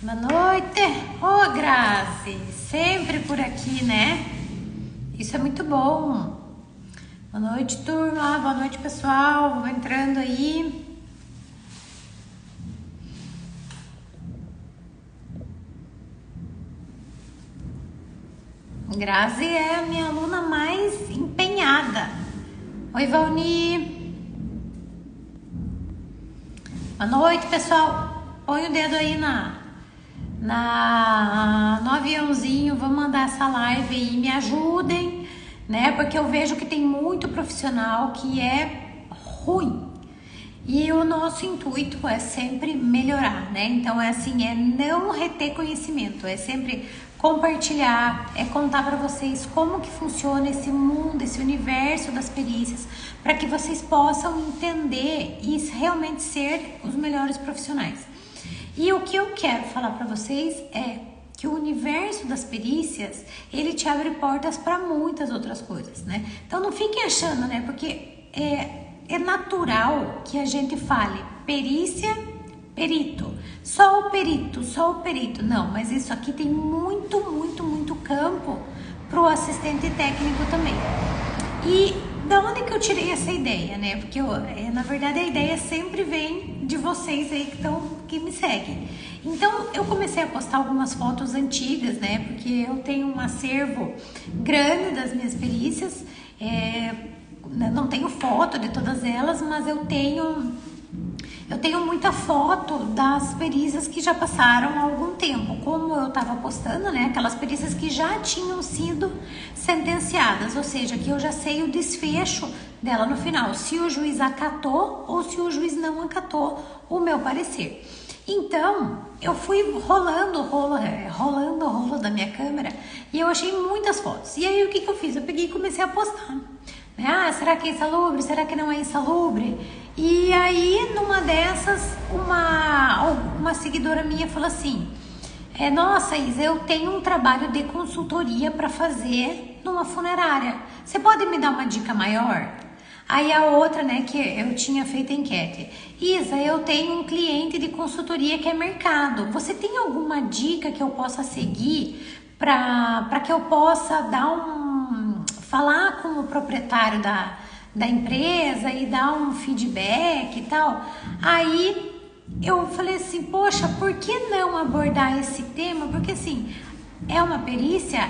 Boa noite, ô Grazi, sempre por aqui, né? Isso é muito bom. Boa noite, turma, boa noite, pessoal, vamos entrando aí. Grazi é a minha aluna mais empenhada. Oi, Valni. Boa noite, pessoal. Põe o dedo aí no aviãozinho, vamos mandar essa live aí, me ajudem, né? Porque eu vejo que tem muito profissional que é ruim. E o nosso intuito é sempre melhorar, né? Então é assim, é não reter conhecimento, é sempre compartilhar, é contar para vocês como que funciona esse mundo, esse universo das perícias, para que vocês possam entender e realmente ser os melhores profissionais. E o que eu quero falar para vocês é que o universo das perícias, ele te abre portas para muitas outras coisas, né? Então não fiquem achando, né? Porque é natural que a gente fale perícia, perito, só o perito, só o perito. Não, mas isso aqui tem muito campo para o assistente técnico também. E da onde que eu tirei essa ideia, né? Porque na verdade a ideia sempre vem de vocês aí que me seguem. Então eu comecei a postar algumas fotos antigas, né? Porque eu tenho um acervo grande das minhas perícias. Não tenho foto de todas elas, mas eu tenho muita foto das perícias que já passaram há algum tempo, como eu estava postando, né? Aquelas perícias que já tinham sido sentenciadas, ou seja, que eu já sei o desfecho dela no final, se o juiz acatou ou se o juiz não acatou o meu parecer. Então, eu fui rolando o rolo da minha câmera e eu achei muitas fotos. E aí, o que eu fiz? Eu peguei e comecei a postar. Ah, será que é insalubre? Será que não é insalubre? E aí, numa dessas, uma seguidora minha falou assim: nossa, Isa, eu tenho um trabalho de consultoria para fazer numa funerária. Você pode me dar uma dica maior? Aí a outra, né, que eu tinha feito a enquete: Isa, eu tenho um cliente de consultoria que é mercado. Você tem alguma dica que eu possa seguir para que eu possa falar com o proprietário da empresa e dar um feedback e tal? Aí eu falei assim, poxa, por que não abordar esse tema? Porque assim, é uma perícia?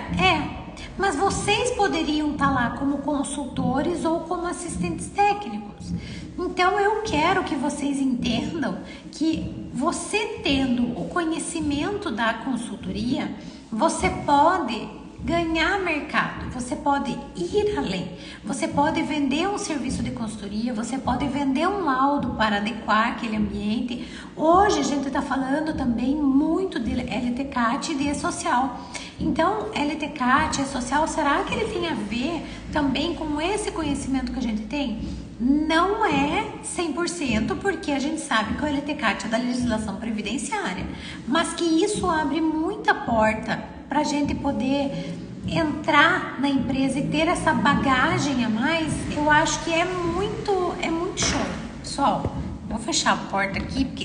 Mas vocês poderiam estar lá como consultores ou como assistentes técnicos. Então eu quero que vocês entendam que você tendo o conhecimento da consultoria, você pode ganhar mercado, você pode ir além, você pode vender um serviço de consultoria, você pode vender um laudo para adequar aquele ambiente. Hoje a gente está falando também muito de LTCAT e de E-Social. Então, LTCAT, E-Social, será que ele tem a ver também com esse conhecimento que a gente tem? Não é 100%, porque a gente sabe que o LTCAT é da legislação previdenciária, mas que isso abre muita porta para a gente poder entrar na empresa e ter essa bagagem a mais. Eu acho que é muito show. Pessoal, vou fechar a porta aqui, porque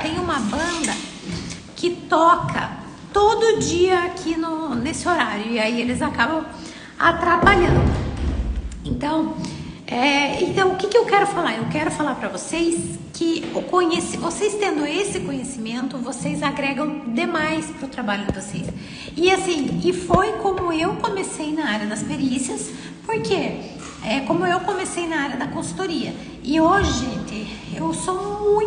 tem uma banda que toca todo dia aqui nesse horário, e aí eles acabam atrapalhando. Então, o que eu quero falar? Eu quero falar para vocês que vocês tendo esse conhecimento, vocês agregam demais para o trabalho de vocês. E assim, foi como eu comecei na área das perícias, porque como eu comecei na área da consultoria. E hoje, gente, eu sou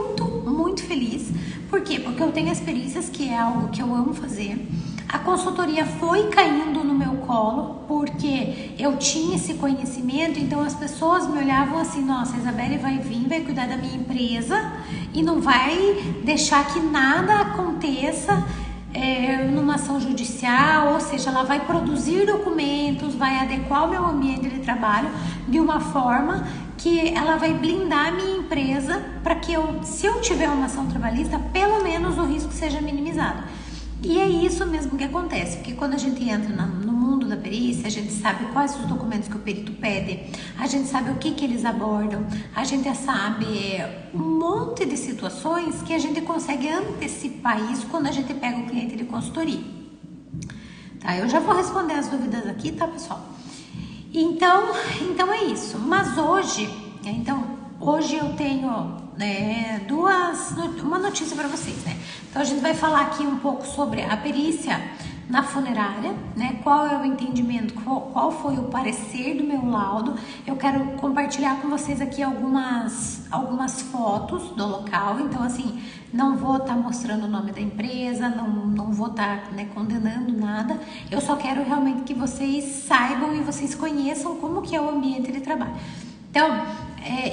muito feliz. Por quê? Porque eu tenho as perícias, que é algo que eu amo fazer. A consultoria foi caindo no meu colo, porque eu tinha esse conhecimento, então as pessoas me olhavam assim: nossa, a Isabelle vai vir, vai cuidar da minha empresa e não vai deixar que nada aconteça numa ação judicial, ou seja, ela vai produzir documentos, vai adequar o meu ambiente de trabalho de uma forma que ela vai blindar a minha empresa para que se eu tiver uma ação trabalhista, pelo menos o risco seja minimizado. E é isso mesmo que acontece, porque quando a gente entra no mundo da perícia, a gente sabe quais os documentos que o perito pede, a gente sabe o que eles abordam, a gente sabe um monte de situações que a gente consegue antecipar isso quando a gente pega o cliente de consultoria. Tá, eu já vou responder as dúvidas aqui, tá, pessoal? Então é isso. Mas hoje eu tenho uma notícia para vocês, né? Então a gente vai falar aqui um pouco sobre a perícia na funerária, né? Qual é o entendimento, qual foi o parecer do meu laudo. Eu quero compartilhar com vocês aqui algumas fotos do local. Então, assim, não vou estar mostrando o nome da empresa, não vou estar, né, condenando nada. Eu só quero realmente que vocês saibam e vocês conheçam como que é o ambiente de trabalho. Então,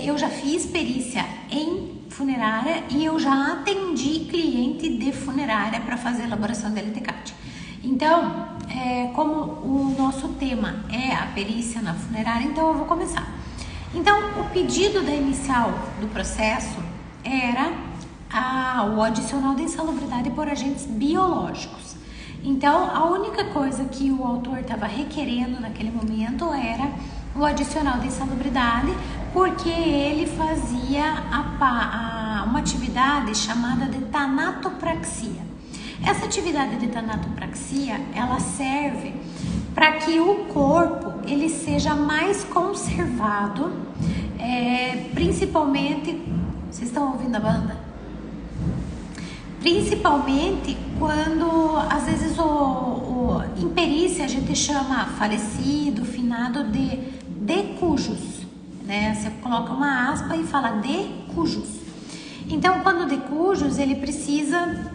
eu já fiz perícia em funerária e eu já atendi cliente de funerária para fazer elaboração da LTCAT. Então, como o nosso tema é a perícia na funerária, então eu vou começar. Então, o pedido da inicial do processo era o adicional de insalubridade por agentes biológicos. Então, a única coisa que o autor estava requerendo naquele momento era o adicional de insalubridade, porque ele fazia uma atividade chamada de tanatopraxia. Essa atividade de tanatopraxia, ela serve para que o corpo ele seja mais conservado, principalmente, vocês estão ouvindo a banda? Principalmente quando, às vezes, em perícia a gente chama falecido, finado de cujos, né? Você coloca uma aspa e fala de cujos. Então, quando de cujos, ele precisa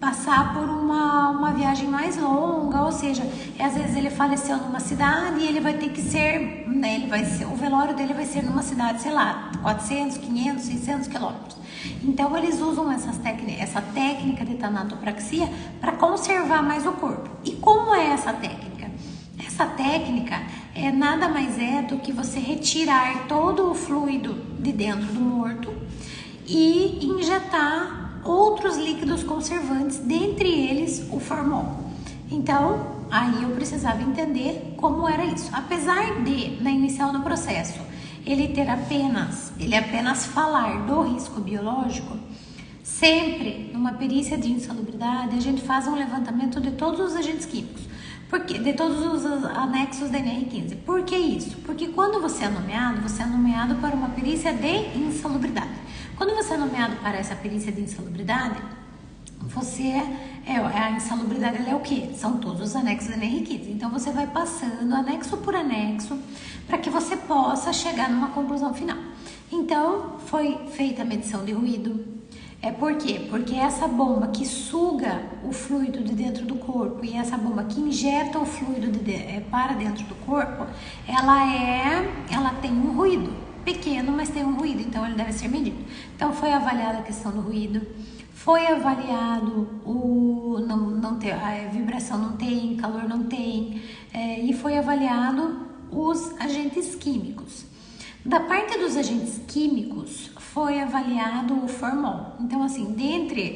passar por uma viagem mais longa, ou seja, às vezes ele faleceu numa cidade e ele vai ter que ser, né, o velório dele vai ser numa cidade, sei lá, 400, 500, 600 quilômetros. Então eles usam essa técnica de tanatopraxia para conservar mais o corpo. E como é essa técnica? Essa técnica nada mais do que você retirar todo o fluido de dentro do morto e injetar outros líquidos conservantes, dentre eles o formol. Então, aí eu precisava entender como era isso. Apesar de, na inicial do processo, ele apenas falar do risco biológico, sempre numa perícia de insalubridade a gente faz um levantamento de todos os agentes químicos, de todos os anexos da NR15. Por que isso? Porque quando você é nomeado para uma perícia de insalubridade. Quando você é nomeado para essa perícia de insalubridade, a insalubridade é o quê? São todos os anexos da NR15. Então você vai passando anexo por anexo para que você possa chegar numa conclusão final. Então foi feita a medição de ruído. Por quê? Porque essa bomba que suga o fluido de dentro do corpo e essa bomba que injeta o fluido para dentro do corpo, ela tem um ruído pequeno, mas tem um ruído, então ele deve ser medido. Então foi avaliada a questão do ruído, foi avaliado a vibração não tem, calor não tem, e foi avaliado os agentes químicos. Da parte dos agentes químicos, foi avaliado o formol. Então, assim,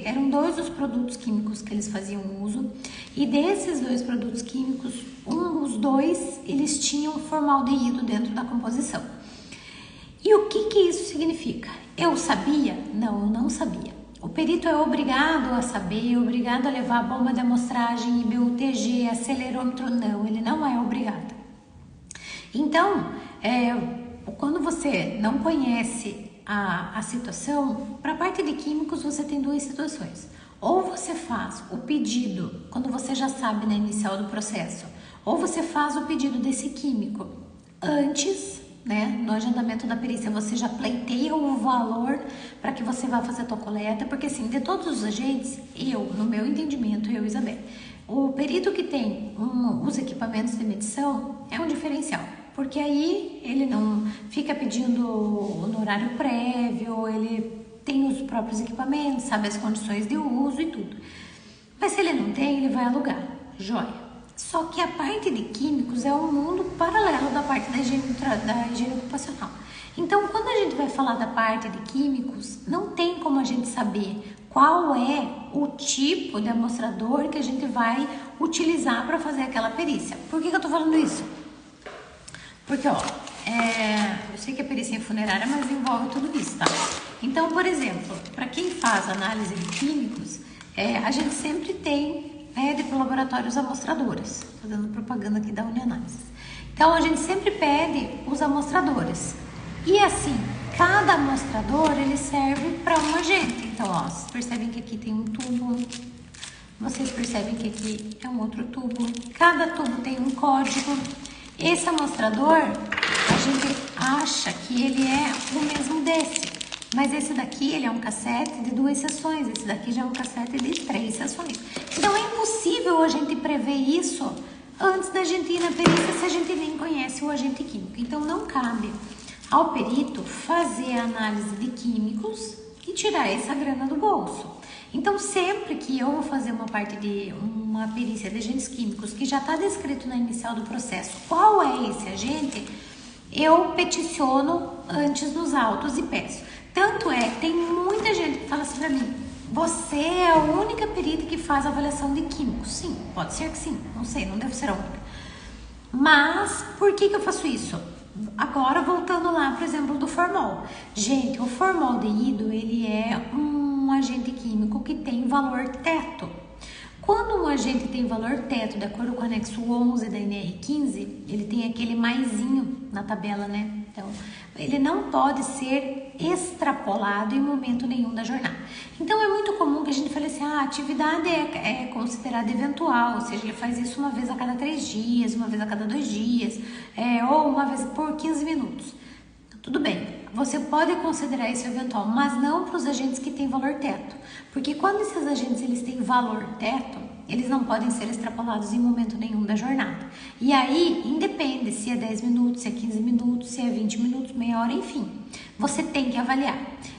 eram 2 os produtos químicos que eles faziam uso, e desses 2 produtos químicos, os 2, eles tinham formaldeído dentro da composição. E o que isso significa? Eu sabia? Não, eu não sabia. O perito é obrigado a saber, obrigado a levar a bomba de amostragem, IBUTG, acelerômetro? Não, ele não é obrigado. Então, quando você não conhece a situação, para a parte de químicos você tem 2 situações. Ou você faz o pedido, quando você já sabe na inicial do processo, ou você faz o pedido desse químico antes, né, no agendamento da perícia, você já pleiteia o valor para que você vá fazer a tua coleta, porque assim, de todos os agentes, no meu entendimento, Isabel, o perito que tem os equipamentos de medição é um diferencial, porque aí ele não fica pedindo honorário prévio, ele tem os próprios equipamentos, sabe as condições de uso e tudo. Mas se ele não tem, ele vai alugar, joia. Só que a parte de químicos é um mundo paralelo da parte da higiene ocupacional. Então, quando a gente vai falar da parte de químicos, não tem como a gente saber qual é o tipo de amostrador que a gente vai utilizar para fazer aquela perícia. Por que eu tô falando isso? Porque, ó, eu sei que a perícia é funerária, mas envolve tudo isso, tá? Então, por exemplo, para quem faz análise de químicos, a gente sempre pede para o laboratório os amostradores, fazendo propaganda aqui da Unianálises. Então, a gente sempre pede os amostradores. E assim, cada amostrador, ele serve para um agente. Então, ó, vocês percebem que aqui tem um tubo, vocês percebem que aqui é um outro tubo. Cada tubo tem um código. Esse amostrador, a gente acha que ele é o mesmo desse. Mas esse daqui, ele é um cassete de 2 sessões. Esse daqui já é um cassete de 3 sessões. Então, é impossível a gente prever isso antes da gente ir na perícia se a gente nem conhece o agente químico. Então, não cabe ao perito fazer a análise de químicos e tirar essa grana do bolso. Então, sempre que eu vou fazer uma parte de uma perícia de agentes químicos que já está descrito na inicial do processo qual é esse agente, eu peticiono antes nos autos e peço. Tanto é que tem muita gente que fala assim pra mim: você é a única perita que faz avaliação de químicos. Sim, pode ser que sim, não sei, não deve ser a única. Mas, por que eu faço isso? Agora, voltando lá, por exemplo, do formol. Gente, o formaldeído, ele é um agente químico que tem valor teto. Quando um agente tem valor teto, de acordo com o anexo 11 da NR15, ele tem aquele maisinho na tabela, né? Então, ele não pode ser extrapolado em momento nenhum da jornada. Então, é muito comum que a gente fale assim: a atividade é considerada eventual, ou seja, ele faz isso uma vez a cada 3 dias, uma vez a cada 2 dias, ou uma vez por 15 minutos. Tudo bem, você pode considerar isso eventual, mas não para os agentes que têm valor teto. Porque quando esses agentes eles têm valor teto, eles não podem ser extrapolados em momento nenhum da jornada. E aí, independe se é 10 minutos, se é 15 minutos, se é 20 minutos, meia hora, enfim. Você tem que avaliar.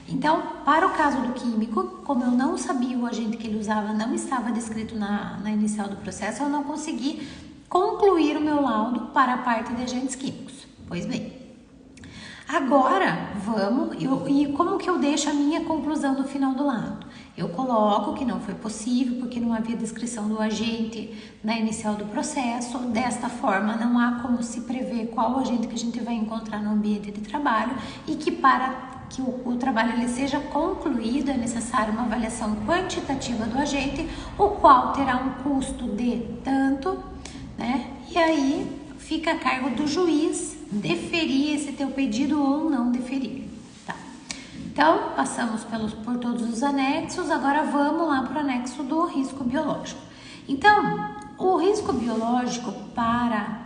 Então, para o caso do químico, como eu não sabia o agente que ele usava, não estava descrito na inicial do processo, eu não consegui concluir o meu laudo para a parte de agentes químicos. Pois bem. Agora, vamos, e como que eu deixo a minha conclusão no final do laudo? Eu coloco que não foi possível, porque não havia descrição do agente na inicial do processo. Desta forma, não há como se prever qual agente que a gente vai encontrar no ambiente de trabalho e que para que o trabalho ele seja concluído é necessário uma avaliação quantitativa do agente, o qual terá um custo de tanto, né? E aí fica a cargo do juiz deferir esse teu pedido ou não deferir, tá? Então, passamos por todos os anexos, agora vamos lá para o anexo do risco biológico. Então, o risco biológico para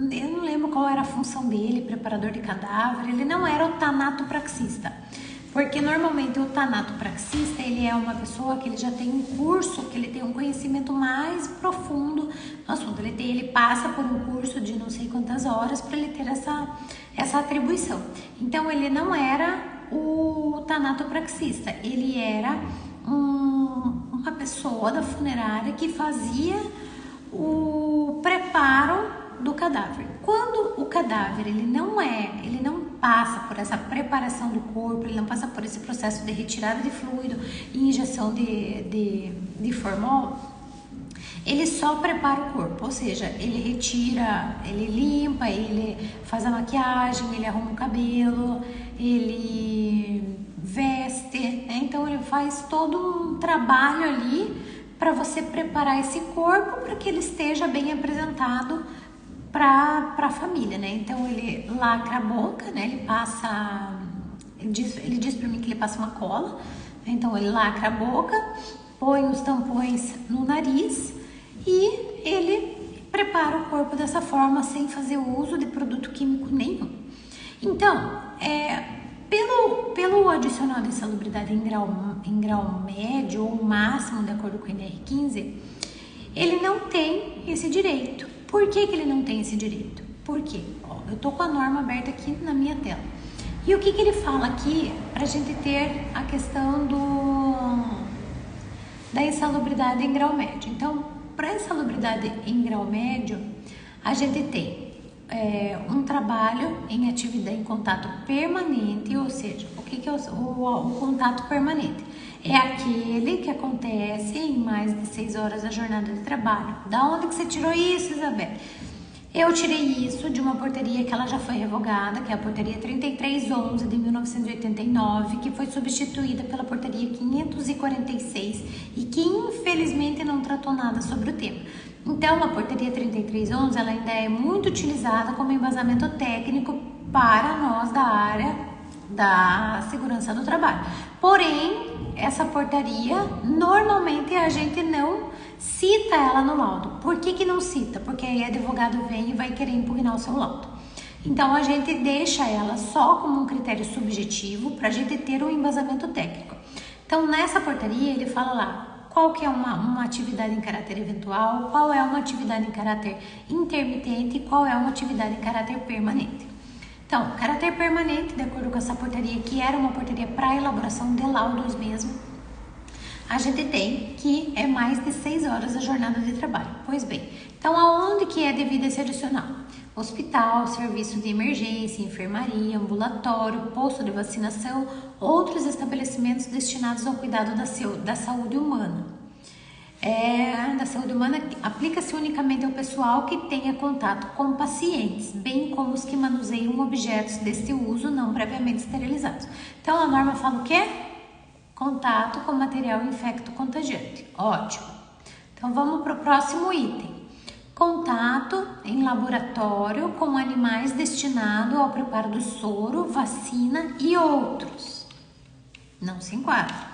eu não lembro qual era a função dele, preparador de cadáver, ele não era o tanatopraxista. Porque normalmente o tanatopraxista, ele é uma pessoa que ele já tem um curso, que ele tem um conhecimento mais profundo no assunto. Ele passa por um curso de não sei quantas horas para ele ter essa atribuição. Então, ele não era o tanatopraxista, ele era uma pessoa da funerária que fazia o preparo do cadáver. Quando o cadáver ele não passa por essa preparação do corpo, ele não passa por esse processo de retirada de fluido e injeção de formol, ele só prepara o corpo, ou seja, ele retira, ele limpa, ele faz a maquiagem, ele arruma o cabelo, ele veste, né? Então ele faz todo um trabalho ali para você preparar esse corpo para que ele esteja bem apresentado para a família, né? Então ele lacra a boca, né? Ele diz para mim que ele passa uma cola, né? Então ele lacra a boca, põe os tampões no nariz e ele prepara o corpo dessa forma sem fazer uso de produto químico nenhum. Então, pelo adicional de insalubridade em grau médio ou máximo, de acordo com o NR15, ele não tem esse direito. Por que ele não tem esse direito? Por quê? Ó, eu tô com a norma aberta aqui na minha tela. E o que ele fala aqui para a gente ter a questão da insalubridade em grau médio? Então, para insalubridade em grau médio, a gente tem um trabalho em atividade em contato permanente, ou seja, o que é o contato permanente? É aquele que acontece em mais de 6 horas da jornada de trabalho. Da onde que você tirou isso, Isabel? Eu tirei isso de uma portaria que ela já foi revogada, que é a portaria 3311 de 1989, que foi substituída pela portaria 546 e que infelizmente não tratou nada sobre o tema. Então, a portaria 3311 ela ainda é muito utilizada como embasamento técnico para nós da área da segurança do trabalho. Porém, essa portaria, normalmente a gente não cita ela no laudo. Por que não cita? Porque aí o advogado vem e vai querer impugnar o seu laudo. Então, a gente deixa ela só como um critério subjetivo para a gente ter um embasamento técnico. Então, nessa portaria, ele fala lá qual que é uma atividade em caráter eventual, qual é uma atividade em caráter intermitente e qual é uma atividade em caráter permanente. Então, caráter permanente, de acordo com essa portaria, que era uma portaria para elaboração de laudos mesmo, a gente tem que é mais de 6 horas a jornada de trabalho. Pois bem, então aonde que é devido esse adicional? Hospital, serviço de emergência, enfermaria, ambulatório, posto de vacinação, outros estabelecimentos destinados ao cuidado da saúde humana. Da saúde humana aplica-se unicamente ao pessoal que tenha contato com pacientes, bem como os que manuseiam objetos deste uso não previamente esterilizados. Então a norma fala o quê? Contato com material infecto-contagiante. Ótimo. Então vamos para o próximo item. Contato em laboratório com animais destinado ao preparo do soro, vacina e outros. Não se enquadra.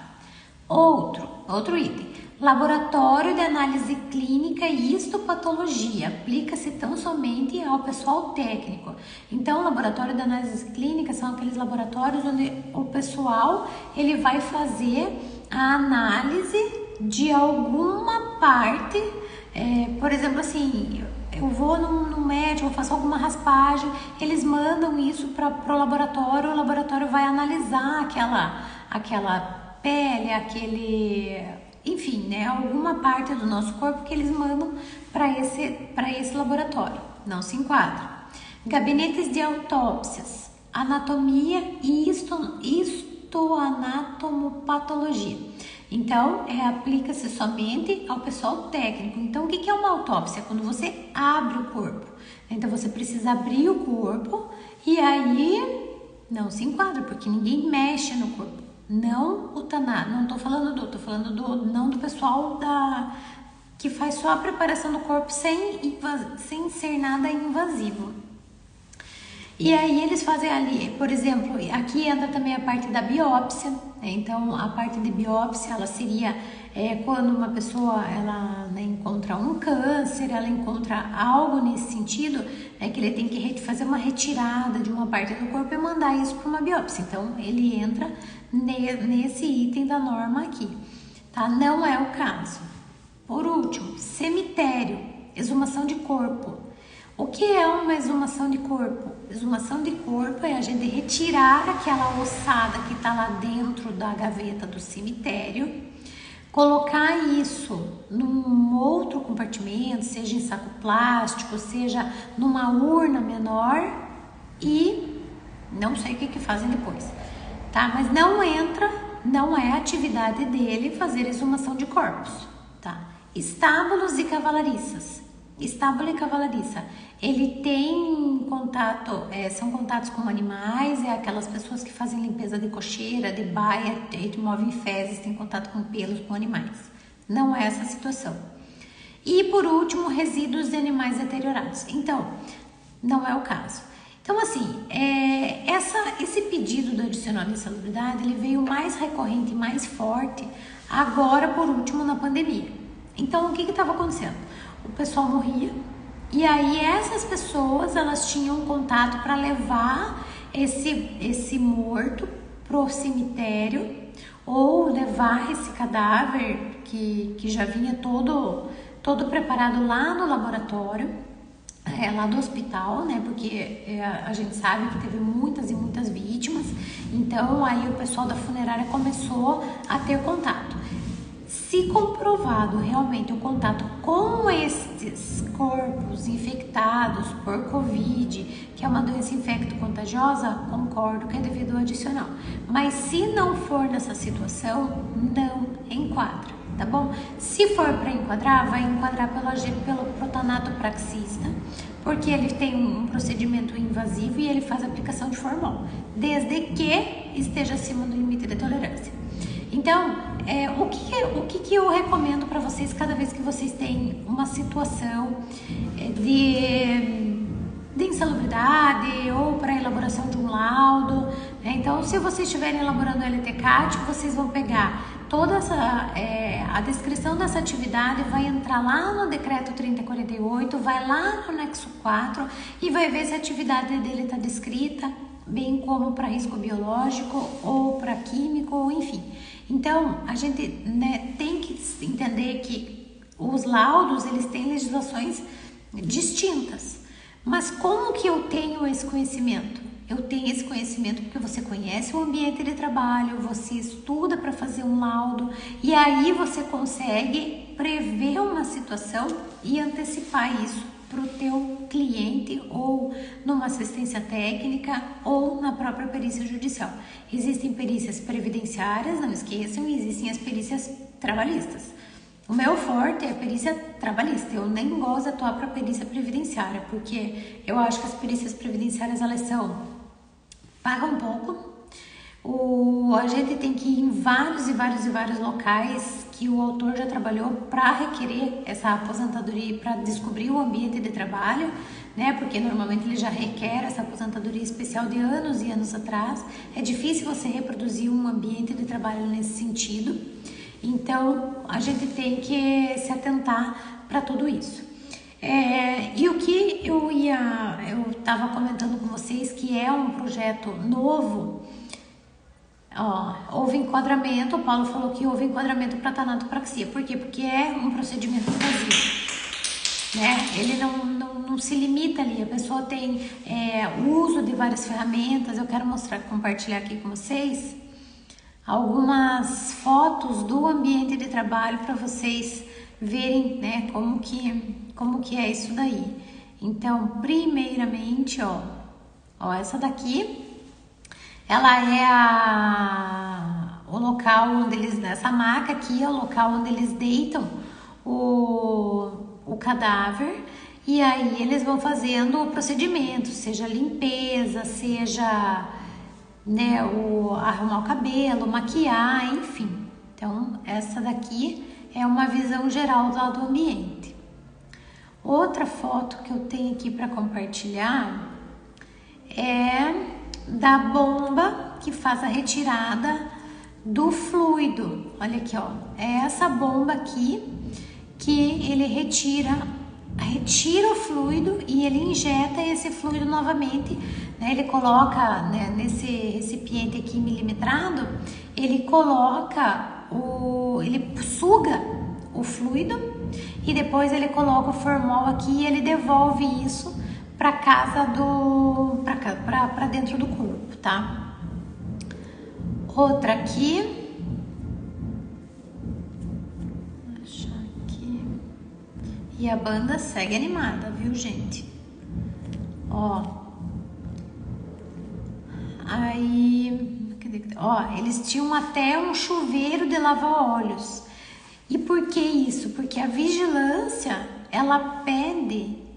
Outro item. Laboratório de análise clínica e histopatologia. Aplica-se tão somente ao pessoal técnico. Então, o laboratório de análise clínica são aqueles laboratórios onde o pessoal ele vai fazer a análise de alguma parte. Por exemplo, assim, eu vou no médico, eu faço alguma raspagem, eles mandam isso para o laboratório vai analisar aquela pele, enfim, né, alguma parte do nosso corpo que eles mandam para esse laboratório. Não se enquadra. Gabinetes de autópsias, anatomia e histoanatomopatologia. Então, aplica-se somente ao pessoal técnico. Então, o que é uma autópsia? Quando você abre o corpo. Então, você precisa abrir o corpo e aí não se enquadra, porque ninguém mexe no corpo. Não o tanato, não tô falando não do pessoal que faz só a preparação do corpo sem ser nada invasivo. E aí eles fazem ali, por exemplo, aqui entra também a parte da biópsia, né? Então a parte de biópsia ela seria quando uma pessoa ela encontra um câncer, ela encontra algo nesse sentido, que ele tem que fazer uma retirada de uma parte do corpo e mandar isso para uma biópsia. Então ele entra nesse item da norma aqui, tá? Não é o caso. Por último, cemitério, exumação de corpo. O que é uma exumação de corpo? Exumação de corpo é a gente retirar aquela ossada que está lá dentro da gaveta do cemitério, colocar isso num outro compartimento, seja em saco plástico, seja numa urna menor e não sei o que fazem depois, tá? Mas não é atividade dele fazer exumação de corpos, tá? Estábulos e cavalariças. Estábulo e cavalariça, ele tem contato, são contatos com animais, aquelas pessoas que fazem limpeza de cocheira, de baia, de movem fezes, tem contato com pelos, com animais. Não é essa a situação. E por último, resíduos de animais deteriorados. Então, não é o caso. Então, assim, esse pedido do adicional de insalubridade, ele veio mais recorrente, mais forte, agora por último na pandemia. Então, o que estava acontecendo? O pessoal morria e aí essas pessoas elas tinham contato para levar esse morto pro cemitério ou levar esse cadáver que já vinha todo preparado lá no laboratório, lá do hospital, né? Porque a gente sabe que teve muitas e muitas vítimas, então aí o pessoal da funerária começou a ter contato. Se comprovado realmente o contato com estes corpos infectados por Covid, que é uma doença infecto-contagiosa, concordo que é devido ao adicional. Mas se não for nessa situação, não enquadra, tá bom? Se for para enquadrar, vai enquadrar pelo protonato praxista, porque ele tem um procedimento invasivo e ele faz aplicação de formol, desde que esteja acima do limite de tolerância. Então, o que eu recomendo para vocês cada vez que vocês têm uma situação de insalubridade ou para elaboração de um laudo, né? Então, se vocês estiverem elaborando o LTCAT, vocês vão pegar toda a descrição dessa atividade, vai entrar lá no decreto 3048, vai lá no anexo 4 e vai ver se a atividade dele está descrita, bem como para risco biológico ou para químico, ou enfim. Então, a gente, né, tem que entender que os laudos, eles têm legislações distintas. Mas como que eu tenho esse conhecimento? Eu tenho esse conhecimento porque você conhece o ambiente de trabalho, você estuda para fazer um laudo e aí você consegue prever uma situação e antecipar isso para o teu cliente ou numa assistência técnica ou na própria perícia judicial. Existem perícias previdenciárias, não esqueçam, e existem as perícias trabalhistas. O meu forte é a perícia trabalhista, eu nem gosto de atuar para a perícia previdenciária, porque eu acho que as perícias previdenciárias, elas pagam pouco. A gente tem que ir em vários locais que o autor já trabalhou para requerer essa aposentadoria, para descobrir o ambiente de trabalho, né? Porque normalmente ele já requer essa aposentadoria especial de anos e anos atrás. É difícil você reproduzir um ambiente de trabalho nesse sentido. Então, a gente tem que se atentar para tudo isso. E o que eu estava comentando com vocês, que é um projeto novo. Houve enquadramento, o Paulo falou que houve enquadramento para tanatopraxia. Por quê? Porque é um procedimento invasivo, né? Ele não se limita ali, a pessoa tem o uso de várias ferramentas. Eu quero compartilhar aqui com vocês algumas fotos do ambiente de trabalho para vocês verem, né, como que é isso daí. Então, primeiramente, essa daqui, ela é o local onde essa maca aqui é o local onde eles deitam o cadáver, e aí eles vão fazendo o procedimento, seja limpeza, seja, né, arrumar o cabelo, maquiar, enfim. Então, essa daqui é uma visão geral lá do ambiente. Outra foto que eu tenho aqui para compartilhar é da bomba que faz a retirada do fluido. Olha aqui, é essa bomba aqui que ele retira o fluido e ele injeta esse fluido novamente, né? Ele coloca, né, nesse recipiente aqui milimetrado, ele suga o fluido e depois ele coloca o formol aqui e ele devolve isso para dentro do corpo, tá? Outra aqui. E a banda segue animada, viu, gente? Eles tinham até um chuveiro de lavar óleos. E por que isso? Porque a vigilância, ela pede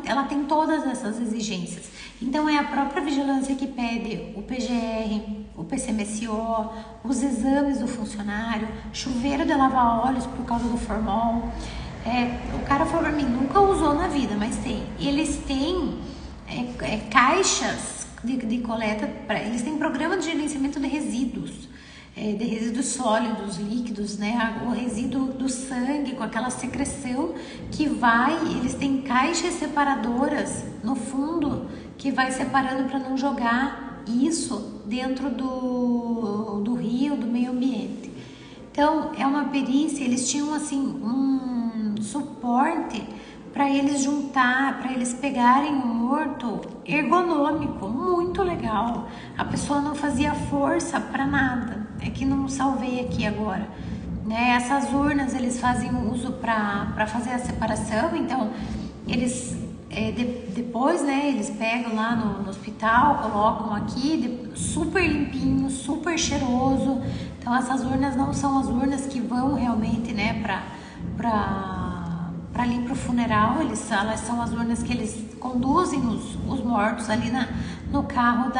ela tem todas essas exigências. Então é a própria vigilância que pede o PGR, o PCMSO, os exames do funcionário, chuveiro de lavar óleos por causa do formol. O cara falou pra mim, nunca usou na vida, mas tem. Eles têm caixas de coleta, eles têm programa de gerenciamento de resíduos sólidos, líquidos, né? O resíduo do sangue com aquela secreção eles têm caixas separadoras no fundo que vai separando para não jogar isso dentro do rio, do meio ambiente. Então, é uma perícia, eles tinham assim um suporte para eles para eles pegarem um morto ergonômico, muito legal. A pessoa não fazia força para nada. É que não salvei aqui agora, né? Essas urnas eles fazem uso para fazer a separação, então eles depois, né, eles pegam lá no hospital, colocam aqui, super limpinho, super cheiroso. Então essas urnas não são as urnas que vão realmente, né, para ali pro funeral, elas são as urnas que eles conduzem os mortos ali no carro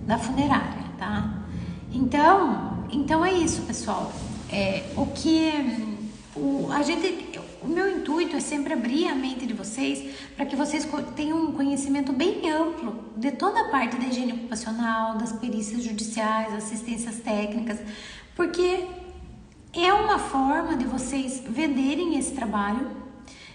da funerária, tá? Então é isso, pessoal. O meu intuito é sempre abrir a mente de vocês para que vocês tenham um conhecimento bem amplo de toda a parte da higiene ocupacional, das perícias judiciais, assistências técnicas, porque é uma forma de vocês venderem esse trabalho,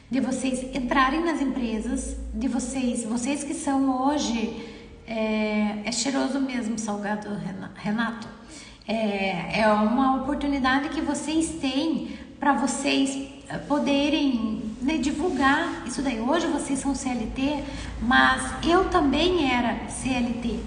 de vocês entrarem nas empresas, de vocês que são hoje, é cheiroso mesmo, salgado, Renato, é uma oportunidade que vocês têm para vocês poderem, né, divulgar isso daí. Hoje vocês são CLT, mas eu também era CLT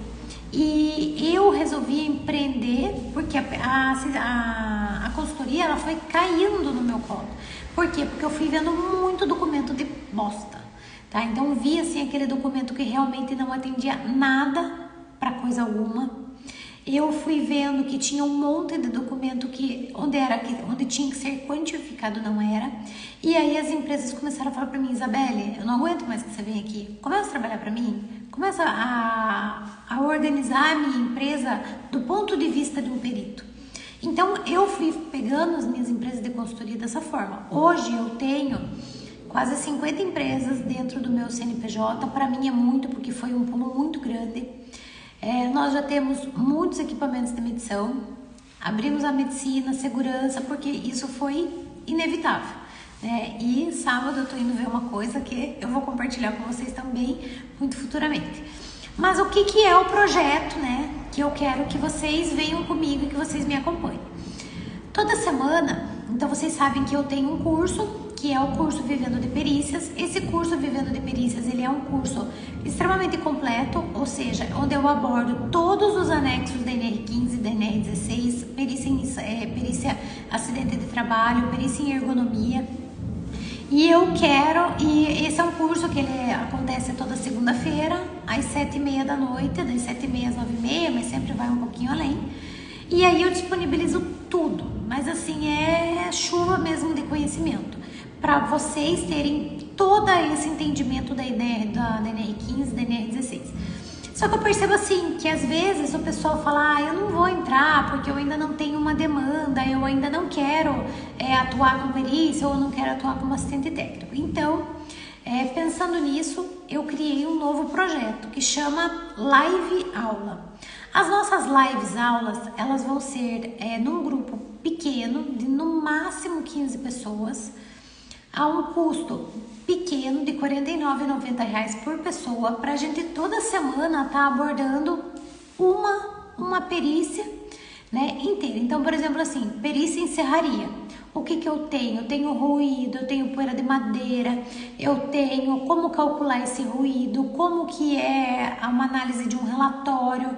e eu resolvi empreender porque a consultoria ela foi caindo no meu colo. Por quê? Porque eu fui vendo muito documento de bosta, tá? Então eu vi assim aquele documento que realmente não atendia nada para coisa alguma. Eu fui vendo que tinha um monte de documento que onde tinha que ser quantificado não era. E aí as empresas começaram a falar para mim: Isabelle, eu não aguento mais que você venha aqui. Começa a trabalhar para mim. Começa a organizar a minha empresa do ponto de vista de um perito. Então eu fui pegando as minhas empresas de consultoria dessa forma. Hoje eu tenho quase 50 empresas dentro do meu CNPJ. Para mim é muito, porque foi um pulo muito grande. Nós já temos muitos equipamentos de medição, abrimos a medicina, segurança, porque isso foi inevitável, né? E sábado eu tô indo ver uma coisa que eu vou compartilhar com vocês também muito futuramente. Mas o que é o projeto, né? Que eu quero que vocês venham comigo e que vocês me acompanhem. Toda semana, então vocês sabem que eu tenho um curso, que é o curso Vivendo de Perícias. Esse curso Vivendo de Perícias, ele é um curso extremamente completo, ou seja, onde eu abordo todos os anexos da NR15 e da NR16, perícia acidente de trabalho, perícia em ergonomia. E esse é um curso que ele acontece toda segunda-feira, às 7h30 da noite, das 7h30 às 9h30, mas sempre vai um pouquinho além. E aí eu disponibilizo tudo, mas assim, é chuva mesmo de conhecimento, para vocês terem todo esse entendimento da ideia da NR15, da NR16. Só que eu percebo assim, que às vezes o pessoal fala: eu não vou entrar porque eu ainda não tenho uma demanda, eu ainda não quero atuar com perícia, ou não quero atuar como assistente técnico. Então, pensando nisso, eu criei um novo projeto que chama Live Aula. As nossas lives aulas, elas vão ser num grupo pequeno, de no máximo 15 pessoas, a um custo pequeno de R$ 49,90 por pessoa, para a gente toda semana estar abordando uma perícia, né, inteira. Então, por exemplo, assim, perícia em serraria. O que eu tenho? Eu tenho ruído, eu tenho poeira de madeira, eu tenho como calcular esse ruído, como que é uma análise de um relatório,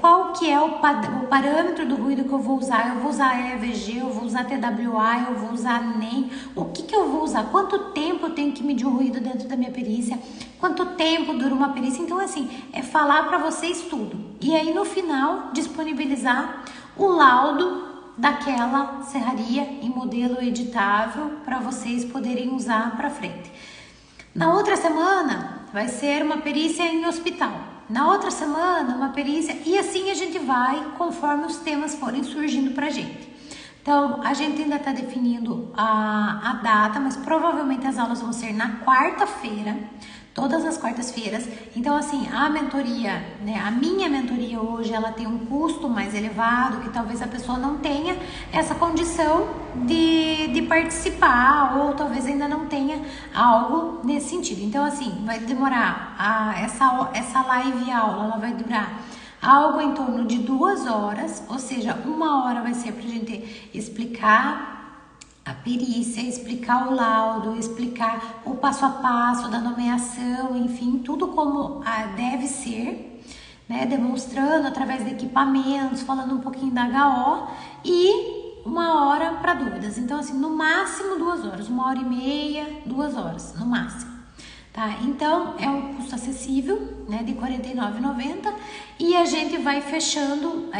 qual que é o parâmetro do ruído que eu vou usar. Eu vou usar EVG, eu vou usar TWA, eu vou usar NEM. O que eu vou usar? Quanto tempo eu tenho que medir o ruído dentro da minha perícia? Quanto tempo dura uma perícia? Então, assim, é falar para vocês tudo. E aí, no final, disponibilizar o laudo daquela serraria em modelo editável para vocês poderem usar para frente. Na outra semana vai ser uma perícia em hospital. Na outra semana uma perícia, e assim a gente vai conforme os temas forem surgindo para a gente. Então a gente ainda está definindo a data, mas provavelmente as aulas vão ser na quarta-feira, todas as quartas-feiras. Então, assim, a mentoria, né, a minha mentoria hoje, ela tem um custo mais elevado, que talvez a pessoa não tenha essa condição de participar, ou talvez ainda não tenha algo nesse sentido. Então, assim, vai demorar, essa live aula, ela vai durar algo em torno de 2 horas, ou seja, 1 hora vai ser pra gente explicar a perícia, explicar o laudo, explicar o passo a passo da nomeação, enfim, tudo como deve ser, né, demonstrando através de equipamentos, falando um pouquinho da HO e 1 hora para dúvidas. Então, assim, no máximo 2 horas, 1h30, 2 horas, no máximo. Tá? Então, é um custo acessível, né, de R$ 49,90 e a gente vai fechando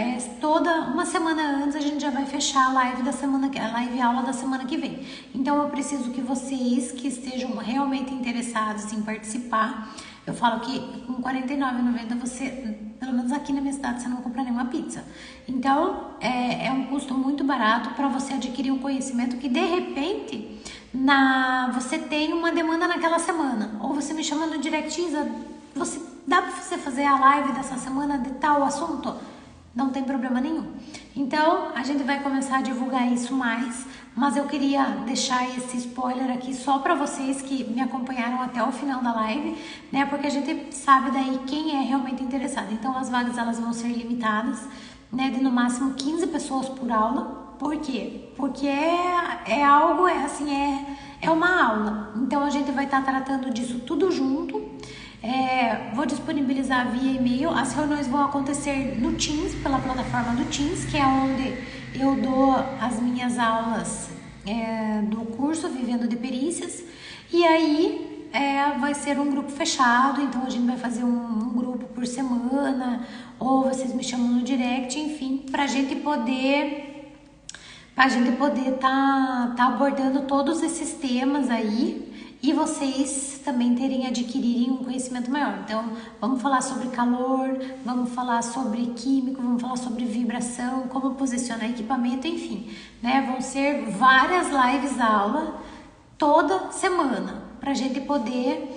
toda uma semana antes, a gente já vai fechar a live da semana, a live aula da semana que vem. Então, eu preciso que vocês que estejam realmente interessados em participar, eu falo que com R$ 49,90 você, pelo menos aqui na minha cidade, você não vai comprar nenhuma pizza. Então, é um custo muito barato para você adquirir um conhecimento que, de repente, você tem uma demanda naquela semana. Ou você me chama no direct, Isa, dá para você fazer a live dessa semana de tal assunto? Não tem problema nenhum. Então, a gente vai começar a divulgar isso mais, mas eu queria deixar esse spoiler aqui só para vocês que me acompanharam até o final da live, né? Porque a gente sabe daí quem é realmente interessado. Então, as vagas elas vão ser limitadas, né? De no máximo 15 pessoas por aula. Por quê? Porque é algo, é uma aula. Então, a gente vai estar tratando disso tudo junto. Vou disponibilizar via e-mail. As reuniões vão acontecer no Teams, pela plataforma do Teams, que é onde eu dou as minhas aulas do curso Vivendo de Perícias. E aí vai ser um grupo fechado, então a gente vai fazer um grupo por semana, ou vocês me chamam no direct, enfim, pra gente poder tá abordando todos esses temas aí e vocês também adquirirem um conhecimento maior. Então, vamos falar sobre calor, vamos falar sobre químico, vamos falar sobre vibração, como posicionar equipamento, enfim, né? Vão ser várias lives aula toda semana pra gente poder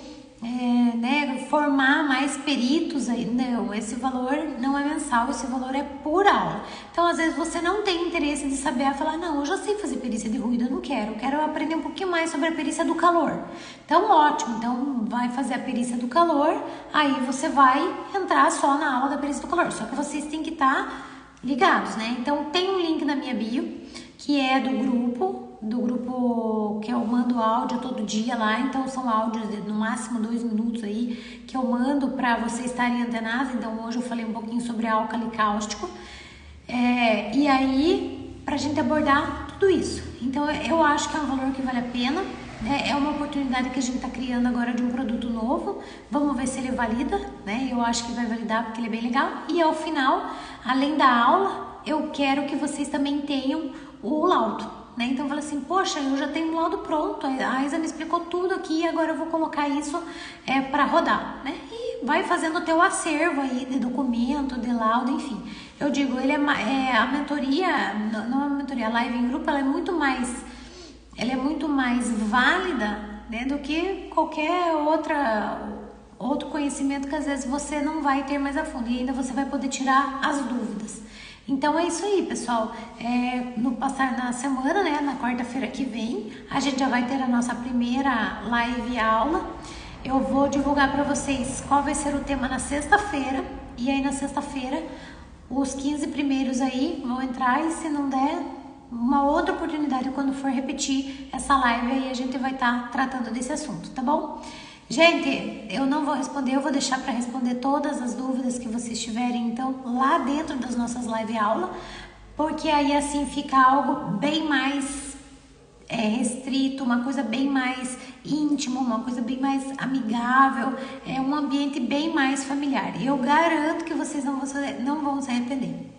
formar mais peritos aí. Não, esse valor não é mensal, esse valor é por aula. Então, às vezes, você não tem interesse de saber, falar, não, eu já sei fazer perícia de ruído, eu quero aprender um pouquinho mais sobre a perícia do calor. Então, ótimo, então vai fazer a perícia do calor, aí você vai entrar só na aula da perícia do calor, só que vocês têm que estar ligados, né? Então, tem um link na minha bio, que é do grupo que eu mando áudio todo dia lá, então são áudios de no máximo 2 minutos aí que eu mando para vocês estarem antenados. Então hoje eu falei um pouquinho sobre álcali cáustico e aí pra gente abordar tudo isso. Então eu acho que é um valor que vale a pena, né? É uma oportunidade que a gente tá criando agora de um produto novo, vamos ver se ele valida, né? Eu acho que vai validar porque ele é bem legal e ao final, além da aula, eu quero que vocês também tenham o laudo. Né? Então eu falo assim, poxa, eu já tenho um laudo pronto, a Isa me explicou tudo aqui, agora eu vou colocar isso para rodar, né? E vai fazendo o teu acervo aí de documento, de laudo, enfim. Eu digo, ele a mentoria, não é a mentoria, a live em grupo, ela é muito mais válida, né, do que qualquer outro conhecimento que às vezes você não vai ter mais a fundo e ainda você vai poder tirar as dúvidas. Então é isso aí, pessoal. No passar da semana, né, na quarta-feira que vem, a gente já vai ter a nossa primeira live aula. Eu vou divulgar para vocês qual vai ser o tema na sexta-feira. E aí na sexta-feira, os 15 primeiros aí vão entrar e se não der, uma outra oportunidade quando for repetir essa live aí a gente vai estar tratando desse assunto, tá bom? Gente, eu não vou responder, eu vou deixar para responder todas as dúvidas que vocês tiverem, então, lá dentro das nossas live aula, porque aí assim fica algo bem mais restrito, uma coisa bem mais íntima, uma coisa bem mais amigável, um ambiente bem mais familiar. E eu garanto que vocês não vão se arrepender.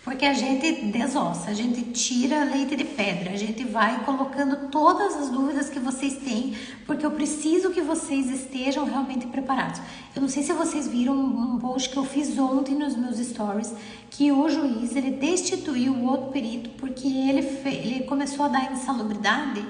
Porque a gente desossa, a gente tira leite de pedra, a gente vai colocando todas as dúvidas que vocês têm, porque eu preciso que vocês estejam realmente preparados. Eu não sei se vocês viram um post que eu fiz ontem nos meus stories, que o juiz, ele destituiu o outro perito, porque ele começou a dar insalubridade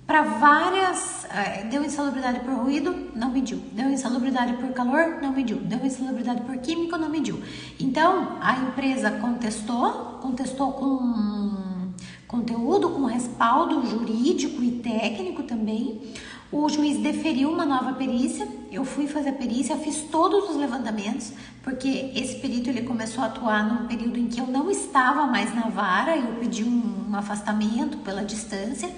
para várias, deu insalubridade por ruído, não mediu, deu insalubridade por calor, não mediu, deu insalubridade por químico, não mediu. Então, a empresa contestou com conteúdo, com respaldo jurídico e técnico também. O juiz deferiu uma nova perícia, eu fui fazer a perícia, fiz todos os levantamentos, porque esse perito ele começou a atuar num período em que eu não estava mais na vara, eu pedi um afastamento pela distância.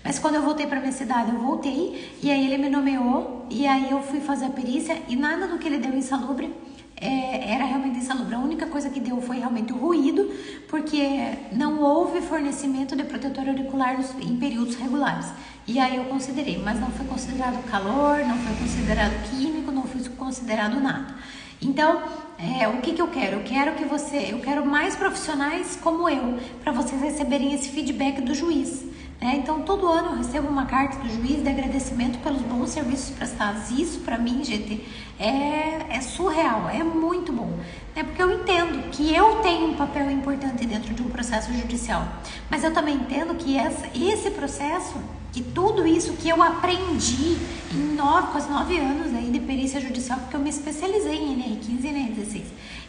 Mas quando eu voltei para minha cidade, eu voltei e aí ele me nomeou e aí eu fui fazer a perícia e nada do que ele deu insalubre era realmente insalubre. A única coisa que deu foi realmente o ruído, porque não houve fornecimento de protetor auricular em períodos regulares. E aí eu considerei, mas não foi considerado calor, não foi considerado químico, não foi considerado nada. Então, o que eu quero? Eu quero mais profissionais como eu, para vocês receberem esse feedback do juiz. Então, todo ano eu recebo uma carta do juiz de agradecimento pelos bons serviços prestados. Isso, para mim, gente, é surreal, é muito bom. Porque eu entendo que eu tenho um papel importante dentro de um processo judicial, mas eu também entendo que esse processo, que tudo isso que eu aprendi em quase 9 anos aí de perícia judicial, porque eu me especializei em NR15 e NR16,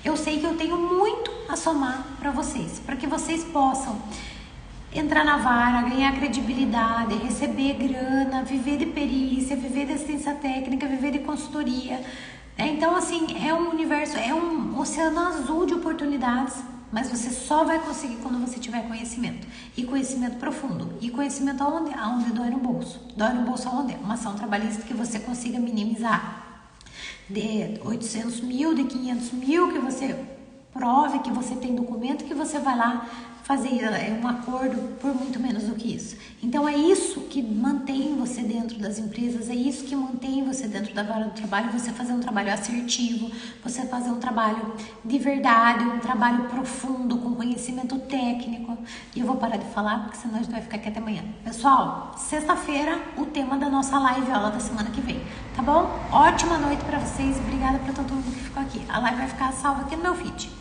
eu sei que eu tenho muito a somar para vocês, para que vocês possam entrar na vara, ganhar credibilidade, receber grana, viver de perícia, viver de assistência técnica, viver de consultoria. Então, assim, é um universo, é um oceano azul de oportunidades, mas você só vai conseguir quando você tiver conhecimento. E conhecimento profundo. E conhecimento aonde? Aonde dói no bolso. Dói no bolso aonde? Uma ação trabalhista que você consiga minimizar de 800 mil, de 500 mil, que você prove que você tem documento, que você vai lá fazer um acordo por muito menos do que isso. Então é isso que mantém você dentro das empresas, é isso que mantém você dentro da vara do trabalho, você fazer um trabalho assertivo, você fazer um trabalho de verdade, um trabalho profundo, com conhecimento técnico. E eu vou parar de falar, porque senão a gente vai ficar aqui até amanhã. Pessoal, sexta-feira, o tema da nossa live aula da semana que vem, tá bom? Ótima noite para vocês, obrigada para todo mundo que ficou aqui. A live vai ficar salva aqui no meu feed.